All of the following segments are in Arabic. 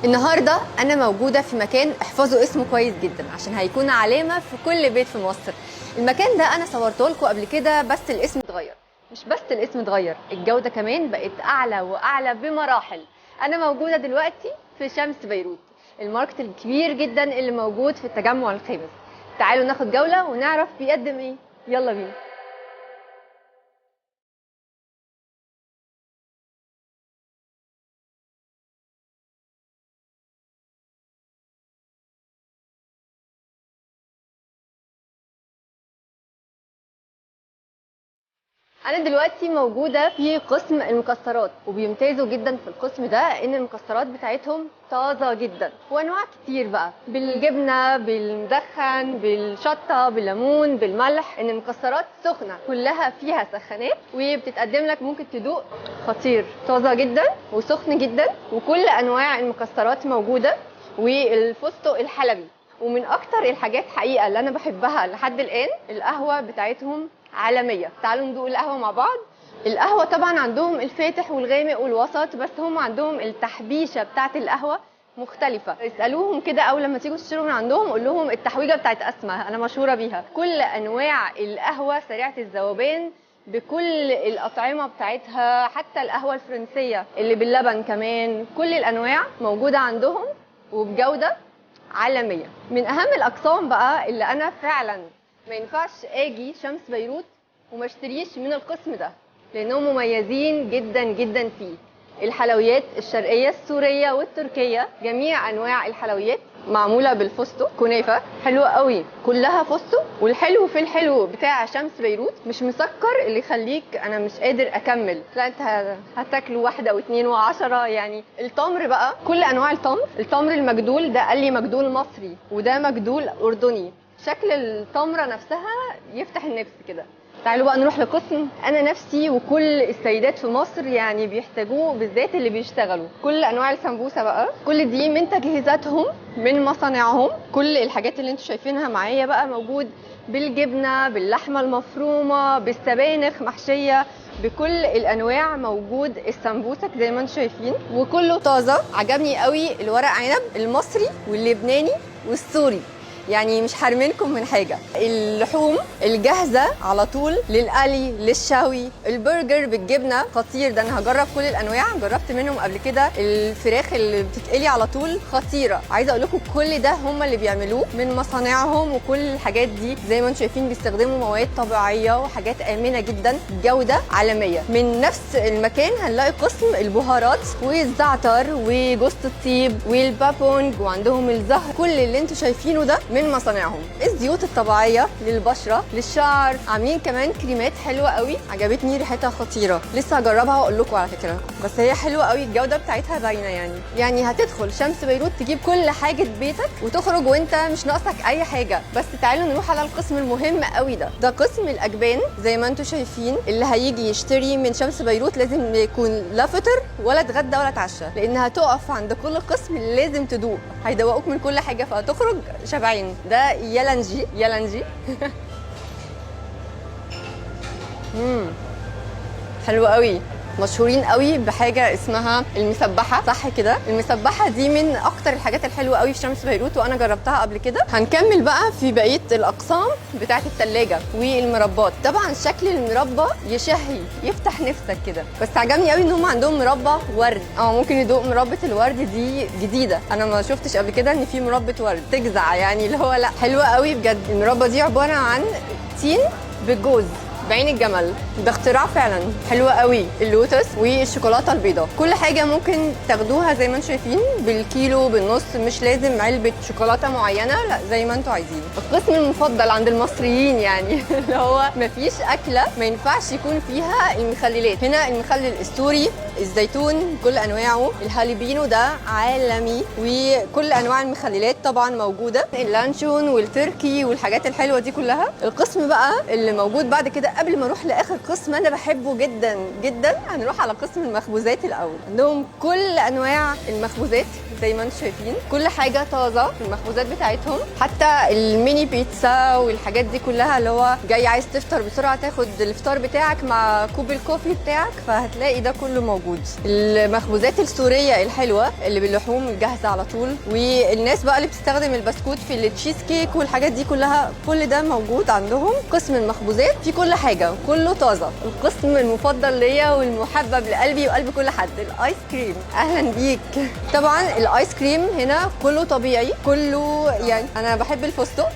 النهارده انا موجوده في مكان احفظوا اسمه كويس جدا عشان هيكون علامه في كل بيت في مصر. المكان ده انا صورته لكم قبل كده بس الاسم اتغير. مش بس الاسم اتغير، الجوده كمان بقت اعلى واعلى بمراحل. انا موجوده دلوقتي في شمس بيروت، الماركت الكبير جدا اللي موجود في التجمع الخامس. تعالوا ناخد جوله ونعرف بيقدم ايه. يلا بينا. انا دلوقتي موجوده في قسم المكسرات، وبيمتازوا جدا في القسم ده ان المكسرات بتاعتهم طازه جدا وانواع كتير بقى، بالجبنه، بالمدخن، بالشطه، بالليمون، بالملح. ان المكسرات سخنه كلها فيها سخانات وبتتقدم لك، ممكن تدوق. خطير، طازه جدا وسخن جدا، وكل انواع المكسرات موجوده، والفستق الحلبي. ومن اكتر الحاجات حقيقه اللي انا بحبها لحد الان القهوه بتاعتهم عالميه. تعالوا ندوق القهوه مع بعض. القهوه طبعا عندهم الفاتح والغامق والوسط، بس هم عندهم التحبيشه بتاعه القهوه مختلفة. اسألوهم كده أول لما تيجوا تشتروا من عندهم، قول لهم التحويجة بتاعت أسماء أنا مشهورة بيها. كل أنواع القهوة سريعة الذوبان بكل الأطعمة بتاعتها، حتى القهوة الفرنسية اللي باللبن كمان، كل الأنواع موجودة عندهم وبجودة عالمية. من أهم الأقسام بقى اللي أنا فعلا ما ينفعش اجي شمس بيروت وما اشتريش من القسم ده، لانهم مميزين جدا جدا فيه. الحلويات الشرقيه السوريه والتركيه، جميع انواع الحلويات معموله بالفستق. كنافه حلوه قوي كلها فستق. والحلو في الحلو بتاع شمس بيروت مش مسكر اللي يخليك انا مش قادر اكمل، لا انت هتاكلوا واحده واثنين وعشرة. يعني التمر بقى كل انواع التمر. التمر المجدول ده قال لي مجدول مصري، وده مجدول اردني. شكل التمرة نفسها يفتح النفس كده. تعالوا بقى نروح لقسم انا نفسي وكل السيدات في مصر يعني بيحتاجوه، بالذات اللي بيشتغلوا. كل انواع السمبوسه بقى، كل دي من تجهيزاتهم من مصانعهم. كل الحاجات اللي انتوا شايفينها معايا بقى موجود، بالجبنه، باللحمه المفرومه، بالسبانخ محشيه، بكل الانواع موجود السمبوسك زي ما انتم شايفين، وكله طازه. عجبني قوي الورق عنب المصري واللبناني والسوري، يعني مش حارمينكم من حاجه. اللحوم الجاهزه على طول للقلي للشوي. البرجر بالجبنه خطير، ده انا هجرب كل الانواع، جربت منهم قبل كده. الفراخ اللي بتتقلي على طول خطيره. عايزه اقول لكم كل ده هم اللي بيعملوه من مصانعهم، وكل الحاجات دي زي ما انتم شايفين بيستخدموا مواد طبيعيه وحاجات امنه جدا، جوده عالميه. من نفس المكان هنلاقي قسم البهارات والزعتر وجوز الطيب والبابونج، وعندهم الزهر. كل اللي انتم شايفينه ده من مصانعهم. الزيوت الطبيعيه للبشره للشعر. عاملين كمان كريمات حلوه قوي، عجبتني ريحتها خطيره، لسه هجربها واقول لكم على فكره. بس هي حلوه قوي، الجوده بتاعتها باينه. يعني هتدخل شمس بيروت تجيب كل حاجه بيتك وتخرج وانت مش ناقصك اي حاجه. بس تعالوا نروح على القسم المهم قوي ده قسم الاجبان. زي ما انتم شايفين اللي هيجي يشتري من شمس بيروت لازم يكون لا فطر ولا اتغدى ولا اتعشى، لان هتقف عند كل قسم لازم تدوق، هيدوقوك من كل حاجه فهتخرج شبعين. ده يلنجي حلو قوي. مشهورين قوي بحاجه اسمها المسبحه، صح كده؟ المسبحه دي من اكتر الحاجات الحلوه قوي في شمس بيروت، وانا جربتها قبل كده. هنكمل بقى في بقيه الاقسام بتاعه الثلاجه والمربات. طبعا شكل المربى يشهي يفتح نفسك كده، بس عجبني قوي ان هم عندهم مربى ورد. ممكن ندوق مربى الورد دي جديده، انا ما شفتش قبل كده ان في مربى ورد تجزع، يعني اللي هو لا، حلوه قوي بجد. المربى دي عباره عن تين بالجوز بعين الجمل، ده اختراع فعلا حلو قوي. اللوتس والشوكولاته البيضاء، كل حاجه ممكن تاخدوها زي ما انتم شايفين بالكيلو بالنص، مش لازم علبه شوكولاته معينه، لا زي ما انتم عايزين. القسم المفضل عند المصريين يعني اللي هو مفيش اكله ما ينفعش يكون فيها المخللات. هنا المخلل السوري، الزيتون كل انواعه، الهاليبينو ده عالمي، وكل انواع المخللات طبعا موجوده، اللانشون والتركي والحاجات الحلوه دي كلها. القسم بقى اللي موجود بعد كده قبل ما اروح لاخر قسم انا بحبه جدا جدا، هنروح على قسم المخبوزات الاول. عندهم كل انواع المخبوزات زي ما انتم شايفين، كل حاجه طازه في المخبوزات بتاعتهم، حتى الميني بيتزا والحاجات دي كلها، اللي هو جاي عايز تفطر بسرعه تاخد الفطار بتاعك مع كوب الكوفي بتاعك، فهتلاقي ده كله موجود. المخبوزات السوريه الحلوه اللي باللحوم الجاهزه على طول، والناس بقى اللي بتستخدم البسكوت في التشيز كيك والحاجات دي كلها، كل ده موجود عندهم. قسم المخبوزات في كل حاجه، كله طازه. القسم المفضل ليا والمحبب لقلبي وقلب كل حد، الايس كريم. اهلا بيك. طبعا الايس كريم هنا كله طبيعي، كله يعني انا بحب الفستق،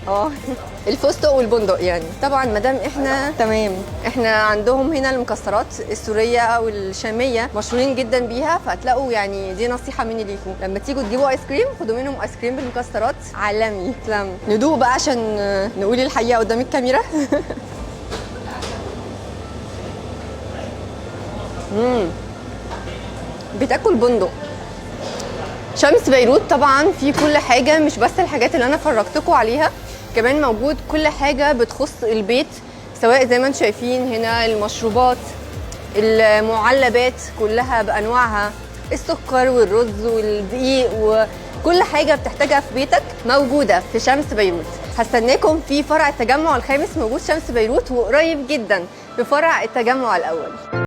الفستق والبندق يعني. طبعا مادام احنا تمام، احنا عندهم هنا المكسرات السوريه او الشاميه مشهورين جدا بيها، فهتلاقوا يعني دي نصيحه مني ليكم، لما تيجوا تجيبوا ايس كريم خدوا منهم ايس كريم بالمكسرات عالمي. تسلم. ندوق بقى عشان نقول الحقيقه قدام الكاميرا. بتاكل بندق. شمس بيروت طبعا في كل حاجه، مش بس الحاجات اللي انا فرجتكم عليها، كمان موجود كل حاجه بتخص البيت، سواء زي ما انتم شايفين هنا المشروبات، المعلبات كلها بانواعها، السكر والرز والدقيق وكل حاجه بتحتاجها في بيتك موجوده في شمس بيروت. هستناكم في فرع التجمع الخامس، موجود شمس بيروت، وقريب جدا في فرع التجمع الاول.